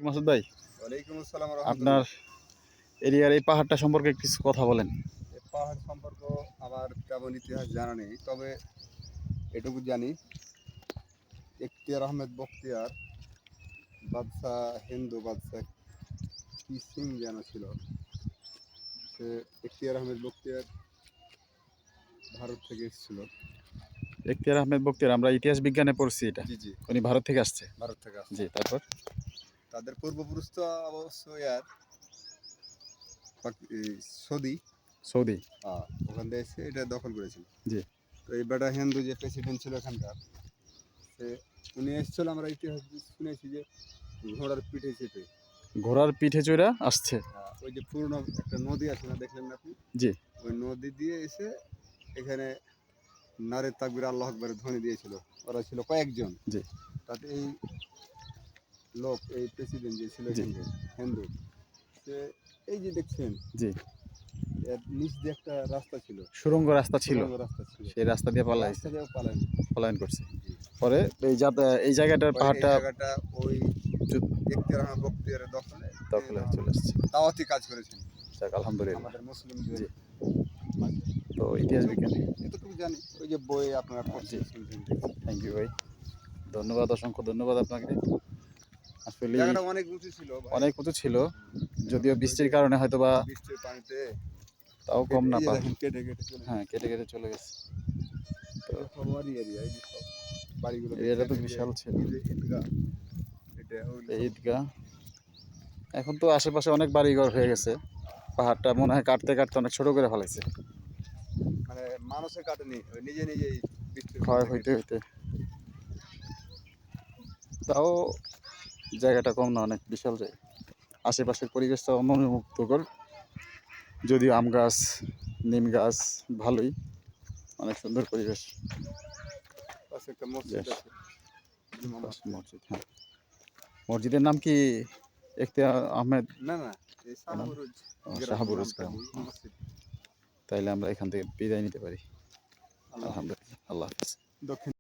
মাসুদ ভাই, ওয়ালাইকুম আসসালাম আপনার রহমতুল্লাহ। এরিয়ার এই পাহাড়টা সম্পর্কে কিছু কথা বলেন। এই পাহাড় সম্পর্ক আমার তেমন ইতিহাস জানা নেই, তবে এটুকু জানি এখতিয়ার আহমেদ বখতিয়ার বাদশাহ, হিন্দু বাদশাহ কি সিং যেন ছিল, সে এখতিয়ার আহমেদ বখতিয়ার ভারত থেকে এসেছিল। এখতিয়ার আহমেদ বখতিয়ার, আমরা ইতিহাস বিজ্ঞানে পড়ছি এটা। জি জি, উনি ভারত থেকে আসছে। ভারত থেকে আসছে। জি, তারপর তাদের পূর্বপুরুষ তো অবশ্য এই সৌদি, সৌদি। ওখান থেকে এসে এটা দখল করেছিল। জি। তো এই বেটা হিন্দু যে প্রেসিডেন্ট ছিল এখানকার, সে উনি এসেছিল, আমরা ইতিহাস শুনেছি যে ঘোড়ার পিঠে চেপে। ঘোড়ার পিঠে চড়া আসছে। ওই যে পুরনো একটা নদী আছে না, দেখলেন না আপনি? জি। ওই নদী দিয়ে এসে এখানে নারে তাকবির আল্লাহ আকবরের ধ্বনি দিয়েছিল। ওরা ছিল কয়েকজন। জি। তাতে এই লোক, এই প্রেসিডেন্ট যে ছিল জি। এখানকার হিন্দু, সে এই যে দেখছেন জি। এর নিচ দিয়ে একটা রাস্তা ছিল, সুড়ঙ্গ রাস্তা ছিল। সুড়ঙ্গ রাস্তা ছিল, সেই রাস্তা দিয়ে রাস্তা দিয়ে পালায়ন পলায়ন করছে। জি। পরে এই জায়গাটার পরে এই পাহাড়টা জায়গাটা ওই এখতিয়ার আহমেদ বখতিয়ারের দখলে চলে আসছে। দাওয়াতি কাজ করেছেন যাক, আলহামদুলিল্লাহ। আমাদের মুসলিমদের জি। মাঝে। তো ইতিহাস বিজ্ঞানে এতটুকু জানি, ওই যে বই আপনারা জি। পড়ছেন, শুনছেন। থ্যাংক ইউ ভাই, ধন্যবাদ, অসংখ্য ধন্যবাদ আপনাকে। আসলে জায়গাটা অনেক উঁচু ছিল ভাই। অনেক উঁচু ছিল, যদিও বৃষ্টির কারণে হয়তো বা বৃষ্টির পানিতে তাও কম না এই যে পায়। দেখেন কেটে কেটে চলে হ্যাঁ, কেটে কেটে চলে গেছে। তো এটা সবারই এরিয়া, এই যে সব বাড়িগুলো এরিয়াটা তো দেখছেন, এই যে বিশাল ছিল। এই যে ঈদগাহ, এটা ওইগুলো এই সব ঈদগাহ, এখন তো আশেপাশে অনেক বাড়িঘর হয়ে গেছে। পাহাড়টা মনে হয় কাটতে কাটতে অনেক ছোট করে ফেলাইছে। মানে মানুষে কাটেনি, ওই নিজে নিজেই বৃষ্টির ক্ষয় পানিতে হইতে কেটে। হইতে তাও জায়গাটা কম না, অনেক বিশাল জায়গা। আশেপাশের পরিবেশটা মনোমুগ্ধকর, যদিও আম গাছ, নিম গাছ, ভালোই, অনেক সুন্দর পরিবেশ। পাশে একটা মসজিদ বেশ। আছে, জুমা মসজিদ। মসজিদ, হ্যাঁ। মসজিদের নাম কি এখতিয়ার আহমেদ? না না, এই শাহবুরুজ গ্রামের শাহবুরুজ নামটা গ্রাম। কি মসজিদ। তাইলে আমরা এখান থেকে বিদায় নিতে পারি। আল্লাহ হাফেজ। আলহামদুলিল্লাহ, আল্লাহ হাফিজ। দক্ষিণ